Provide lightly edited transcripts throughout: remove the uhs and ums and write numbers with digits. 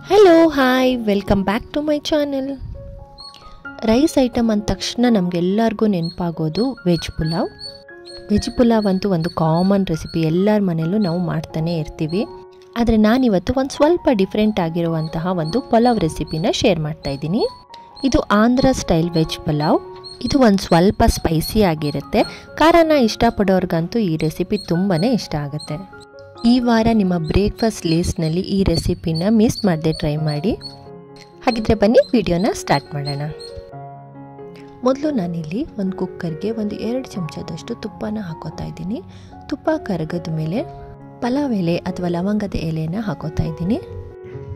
Hello hi welcome back to my channel. Rice item ಅಂದ ತಕ್ಷಣ ನಮಗೆಲ್ಲರಿಗೂ ನೆನಪಾಗೋದು ವೆಜ್ ಪುಲಾವ್. ವೆಜ್ ಪುಲಾವ್ ಅಂತೂ ಒಂದು ಕಾಮನ್ ರೆಸಿಪಿ, ಎಲ್ಲರ ಮನೆಯಲ್ಲೂ ನಾವು ಮಾಡ್ತಾನೆ ಇರ್ತೀವಿ. ಆದರೆ ನಾನಿವತ್ತು ಒಂದು ಸ್ವಲ್ಪ ಡಿಫ್ರೆಂಟ್ ಆಗಿರುವಂತಹ ಒಂದು ಪಲಾವ್ ರೆಸಿಪಿನ ಶೇರ್ ಮಾಡ್ತಾ ಇದ್ದೀನಿ. ಇದು ಆಂಧ್ರ ಸ್ಟೈಲ್ ವೆಜ್ ಪಲಾವ್. ಇದು ಒಂದು ಸ್ವಲ್ಪ ಸ್ಪೈಸಿ ಆಗಿರುತ್ತೆ. ಖಾರನ ಇಷ್ಟಪಡೋರ್ಗಂತೂ ಈ ರೆಸಿಪಿ ತುಂಬಾ ಇಷ್ಟ ಆಗುತ್ತೆ. ಈ ವಾರ ನಿಮ್ಮ ಬ್ರೇಕ್ಫಾಸ್ಟ್ ಲಿಸ್ಟ್ನಲ್ಲಿ ಈ ರೆಸಿಪಿನ ಮಿಸ್ ಮಾಡದೆ ಟ್ರೈ ಮಾಡಿ. ಹಾಗಿದ್ರೆ ಬನ್ನಿ ವಿಡಿಯೋನ ಸ್ಟಾರ್ಟ್ ಮಾಡೋಣ. ಮೊದಲು ನಾನಿಲ್ಲಿ ಒಂದು ಕುಕ್ಕರ್ಗೆ ಒಂದು 2 ಚಮಚದಷ್ಟು ತುಪ್ಪನ ಹಾಕೋತಾ ಇದ್ದೀನಿ. ತುಪ್ಪ ಕರಗದ ಮೇಲೆ ಪಲಾವ್ ಎಲೆ ಅಥವಾ ಲವಂಗದ ಎಲೆನ ಹಾಕೋತಾ ಇದ್ದೀನಿ.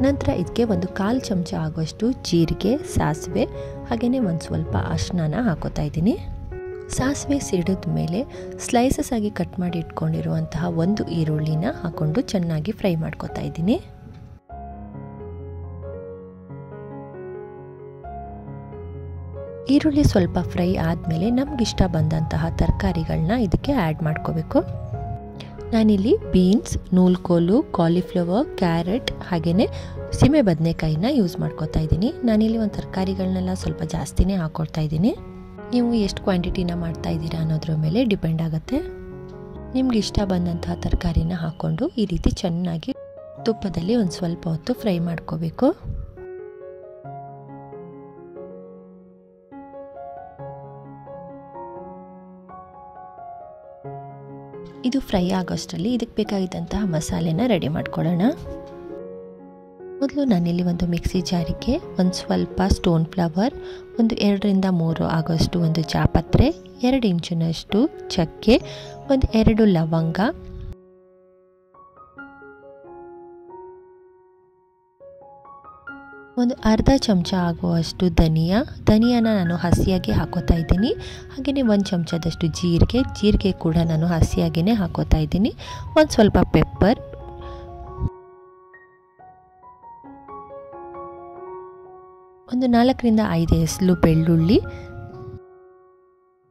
ನಂತರ ಇದಕ್ಕೆ ಒಂದು 1/4 ಚಮಚ ಆಗುವಷ್ಟು ಜೀರಿಗೆ, ಸಾಸಿವೆ ಹಾಗೆಯೇ ಒಂದು ಸ್ವಲ್ಪ ಅರಿಶಿನ ಹಾಕೋತಾ ಇದ್ದೀನಿ. ಸಾಸಿವೆ ಸಿಡಿದ ಮೇಲೆ ಸ್ಲೈಸಸ್ ಆಗಿ ಕಟ್ ಮಾಡಿ ಇಟ್ಕೊಂಡಿರುವಂತಹ ಒಂದು ಈರುಳ್ಳಿನ ಹಾಕೊಂಡು ಚೆನ್ನಾಗಿ ಫ್ರೈ ಮಾಡ್ಕೋತಾ ಇದ್ದೀನಿ. ಈರುಳ್ಳಿ ಸ್ವಲ್ಪ ಫ್ರೈ ಆದಮೇಲೆ ನಮಗಿಷ್ಟ ಬಂದಂತಹ ತರಕಾರಿಗಳನ್ನ ಇದಕ್ಕೆ ಆ್ಯಡ್ ಮಾಡ್ಕೋಬೇಕು. ನಾನಿಲ್ಲಿ ಬೀನ್ಸ್, ನೂಲ್ಕೋಲು, ಕಾಲಿಫ್ಲವರ್, ಕ್ಯಾರೆಟ್ ಹಾಗೆಯೇ ಸೀಮೆ ಬದನೆಕಾಯಿನ ಯೂಸ್ ಮಾಡ್ಕೋತಾ ಇದ್ದೀನಿ. ನಾನಿಲ್ಲಿ ಒಂದು ತರಕಾರಿಗಳನ್ನೆಲ್ಲ ಸ್ವಲ್ಪ ಜಾಸ್ತಿನೇ ಹಾಕ್ಕೊಳ್ತಾ ಇದ್ದೀನಿ. ನೀವು ಎಷ್ಟು ಕ್ವಾಂಟಿಟಿನ ಮಾಡ್ತಾ ಇದ್ದೀರಾ ಅನ್ನೋದ್ರ ಮೇಲೆ ಡಿಪೆಂಡ್ ಆಗುತ್ತೆ. ನಿಮ್ಗೆ ಇಷ್ಟ ಬಂದಂತಹ ತರಕಾರಿನ ಹಾಕ್ಕೊಂಡು ಈ ರೀತಿ ಚೆನ್ನಾಗಿ ತುಪ್ಪದಲ್ಲಿ ಒಂದು ಸ್ವಲ್ಪ ಹೊತ್ತು ಫ್ರೈ ಮಾಡ್ಕೋಬೇಕು. ಇದು ಫ್ರೈ ಆಗೋಷ್ಟರಲ್ಲಿ ಇದಕ್ಕೆ ಬೇಕಾಗಿದ್ದಂತಹ ಮಸಾಲೆನ ರೆಡಿ ಮಾಡ್ಕೊಳ್ಳೋಣ. ಮೊದಲು ನಾನಿಲ್ಲಿ ಒಂದು ಮಿಕ್ಸಿ ಜಾರಿಗೆ ಒಂದು ಸ್ವಲ್ಪ ಸ್ಟೋನ್ ಫ್ಲವರ್, ಒಂದು 2ರಿಂದ 3 ಆಗೋಷ್ಟು ಒಂದು ಜಾಪತ್ರೆ, 2 ಇಂಚಿನಷ್ಟು ಚಕ್ಕೆ, ಒಂದು 2 ಲವಂಗ, ಒಂದು ಅರ್ಧ ಚಮಚ ಆಗುವಷ್ಟು ಧನಿಯಾನ ನಾನು ಹಸಿಯಾಗಿ ಹಾಕೋತಾ ಇದ್ದೀನಿ. ಹಾಗೆಯೇ 1 ಚಮಚದಷ್ಟು ಜೀರಿಗೆ ಕೂಡ ನಾನು ಹಸಿಯಾಗಿಯೇ ಹಾಕೋತಾ ಇದ್ದೀನಿ. ಒಂದು ಸ್ವಲ್ಪ ಪೆಪ್ಪರ್, ಒಂದು 4ರಿಂದ 5 ಎಸಳು ಬೆಳ್ಳುಳ್ಳಿ,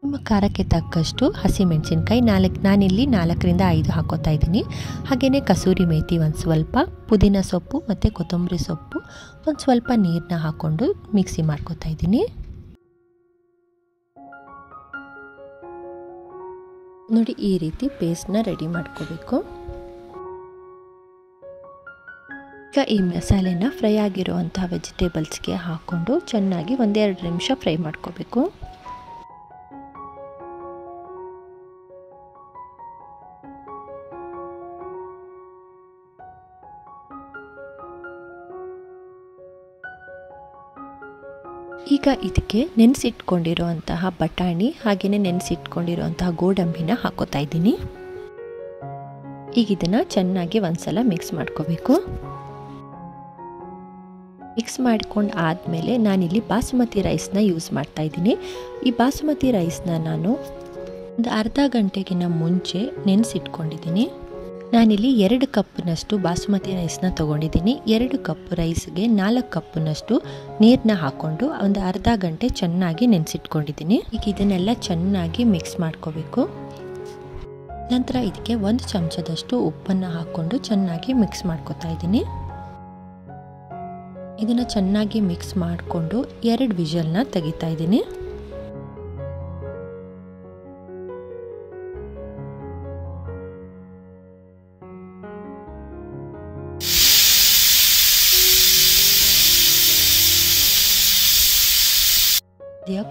ನಿಮ್ಮ ಖಾರಕ್ಕೆ ತಕ್ಕಷ್ಟು ಹಸಿಮೆಣಸಿನ್ಕಾಯಿ ನಾನಿಲ್ಲಿ 4ರಿಂದ 5 ಹಾಕೋತಾ ಇದ್ದೀನಿ. ಹಾಗೆಯೇ ಕಸೂರಿ ಮೇಥಿ ಒಂದು ಸ್ವಲ್ಪ, ಪುದೀನ ಸೊಪ್ಪು ಮತ್ತು ಕೊತ್ತಂಬರಿ ಸೊಪ್ಪು, ಒಂದು ಸ್ವಲ್ಪ ನೀರನ್ನ ಹಾಕ್ಕೊಂಡು ಮಿಕ್ಸಿ ಮಾಡ್ಕೋತಾ ಇದ್ದೀನಿ. ನೋಡಿ, ಈ ರೀತಿ ಪೇಸ್ಟ್ನ ರೆಡಿ ಮಾಡ್ಕೋಬೇಕು. ಈಗ ಈ ಮಸಾಲೆನ ಫ್ರೈ ಆಗಿರುವಂಥ ವೆಜಿಟೇಬಲ್ಸ್ಗೆ ಹಾಕ್ಕೊಂಡು ಚೆನ್ನಾಗಿ 1-2 ನಿಮಿಷ ಫ್ರೈ ಮಾಡ್ಕೋಬೇಕು. ಈಗ ಇದಕ್ಕೆ ನೆನೆಸಿಟ್ಕೊಂಡಿರುವಂತಹ ಬಟಾಣಿ ಹಾಗೆಯೇ ನೆನೆಸಿಟ್ಕೊಂಡಿರುವಂತಹ ಗೋಡಂಬಿನ ಹಾಕೋತಾ ಇದ್ದೀನಿ. ಈಗ ಇದನ್ನು ಚೆನ್ನಾಗಿ ಒಂದ್ಸಲ ಮಿಕ್ಸ್ ಮಾಡ್ಕೋಬೇಕು. ಮಿಕ್ಸ್ ಮಾಡ್ಕೊಂಡು ಆದಮೇಲೆ ನಾನಿಲ್ಲಿ ಬಾಸುಮತಿ ರೈಸ್ನ ಯೂಸ್ ಮಾಡ್ತಾ ಇದ್ದೀನಿ. ಈ ಬಾಸುಮತಿ ರೈಸ್ನ ನಾನು ಒಂದು ಅರ್ಧ ಗಂಟೆಗಿನ ಮುಂಚೆ ನೆನೆಸಿಟ್ಕೊಂಡಿದ್ದೀನಿ. ನಾನಿಲ್ಲಿ 2 ಕಪ್ನಷ್ಟು ಬಾಸುಮತಿ ರೈಸ್ನ ತೊಗೊಂಡಿದ್ದೀನಿ. 2 ಕಪ್ ರೈಸ್ಗೆ 4 ಕಪ್ನಷ್ಟು ನೀರನ್ನ ಹಾಕ್ಕೊಂಡು ಒಂದು ಅರ್ಧ ಗಂಟೆ ಚೆನ್ನಾಗಿ ನೆನೆಸಿಟ್ಕೊಂಡಿದ್ದೀನಿ. ಈಗ ಇದನ್ನೆಲ್ಲ ಚೆನ್ನಾಗಿ ಮಿಕ್ಸ್ ಮಾಡ್ಕೋಬೇಕು. ನಂತರ ಇದಕ್ಕೆ 1 ಚಮಚದಷ್ಟು ಉಪ್ಪನ್ನು ಹಾಕ್ಕೊಂಡು ಚೆನ್ನಾಗಿ ಮಿಕ್ಸ್ ಮಾಡ್ಕೋತಾ ಇದ್ದೀನಿ. ಇದನ್ನು ಚೆನ್ನಾಗಿ ಮಿಕ್ಸ್ ಮಾಡಿಕೊಂಡು 2 ವಿಷಲ್ನ ತೆಗಿತಾ ಇದ್ದೀನಿ.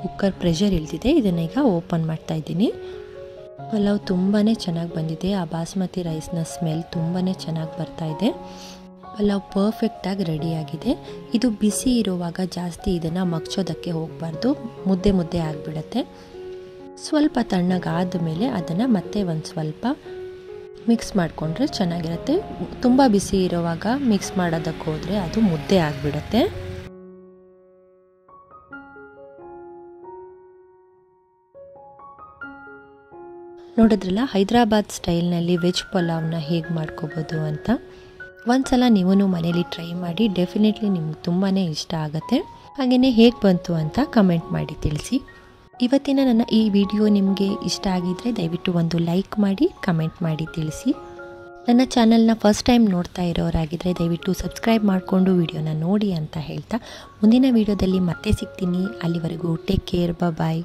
ಕುಕ್ಕರ್ ಪ್ರೆಷರ್ ಇಳ್ದಿದೆ. ಇದನ್ನ ಈಗ ಓಪನ್ ಮಾಡ್ತಾ ಇದ್ದೀನಿ. ಪಲಾವ್ ತುಂಬಾ ಚೆನ್ನಾಗಿ ಬಂದಿದೆ. ಆ ಬಾಸುಮತಿ ರೈಸ್ನ ಸ್ಮೆಲ್ ತುಂಬಾ ಚೆನ್ನಾಗಿ ಬರ್ತಾ ಇದೆ. ಪಲಾವ್ ಪರ್ಫೆಕ್ಟಾಗಿ ರೆಡಿಯಾಗಿದೆ. ಇದು ಬಿಸಿ ಇರುವಾಗ ಜಾಸ್ತಿ ಇದನ್ನು ಮಗ್ಚೋದಕ್ಕೆ ಹೋಗಬಾರ್ದು, ಮುದ್ದೆ ಆಗಿಬಿಡುತ್ತೆ. ಸ್ವಲ್ಪ ತಣ್ಣಗಾದ ಮೇಲೆ ಅದನ್ನು ಮತ್ತೆ ಒಂದು ಸ್ವಲ್ಪ ಮಿಕ್ಸ್ ಮಾಡಿಕೊಂಡ್ರೆ ಚೆನ್ನಾಗಿರುತ್ತೆ. ತುಂಬ ಬಿಸಿ ಇರುವಾಗ ಮಿಕ್ಸ್ ಮಾಡೋದಕ್ಕೆ ಹೋದರೆ ಅದು ಮುದ್ದೆ ಆಗಿಬಿಡುತ್ತೆ. ನೋಡಿದ್ರಲ್ಲ, ಹೈದರಾಬಾದ್ ಸ್ಟೈಲ್ನಲ್ಲಿ ವೆಜ್ ಪಲಾವ್ನ ಹೇಗೆ ಮಾಡ್ಕೋಬೋದು ಅಂತ. ಒಂದ್ಸಲ ನೀವು ಮನೇಲಿ ಟ್ರೈ ಮಾಡಿ, ಡೆಫಿನೆಟ್ಲಿ ನಿಮ್ಗೆ ತುಂಬಾ ಇಷ್ಟ ಆಗುತ್ತೆ. ಹಾಗೆಯೇ ಹೇಗೆ ಬಂತು ಅಂತ ಕಮೆಂಟ್ ಮಾಡಿ ತಿಳಿಸಿ. ಇವತ್ತಿನ ನನ್ನ ಈ ವಿಡಿಯೋ ನಿಮಗೆ ಇಷ್ಟ ಆಗಿದ್ದರೆ ದಯವಿಟ್ಟು ಒಂದು ಲೈಕ್ ಮಾಡಿ, ಕಮೆಂಟ್ ಮಾಡಿ ತಿಳಿಸಿ. ನನ್ನ ಚಾನಲ್ನ ಫಸ್ಟ್ ಟೈಮ್ ನೋಡ್ತಾ ಇರೋರಾಗಿದ್ದರೆ ದಯವಿಟ್ಟು ಸಬ್ಸ್ಕ್ರೈಬ್ ಮಾಡಿಕೊಂಡು ವಿಡಿಯೋನ ನೋಡಿ ಅಂತ ಹೇಳ್ತಾ ಮುಂದಿನ ವಿಡಿಯೋದಲ್ಲಿ ಮತ್ತೆ ಸಿಗ್ತೀನಿ. ಅಲ್ಲಿವರೆಗೂ ಟೇಕ್ ಕೇರ್, ಬಾಯ್.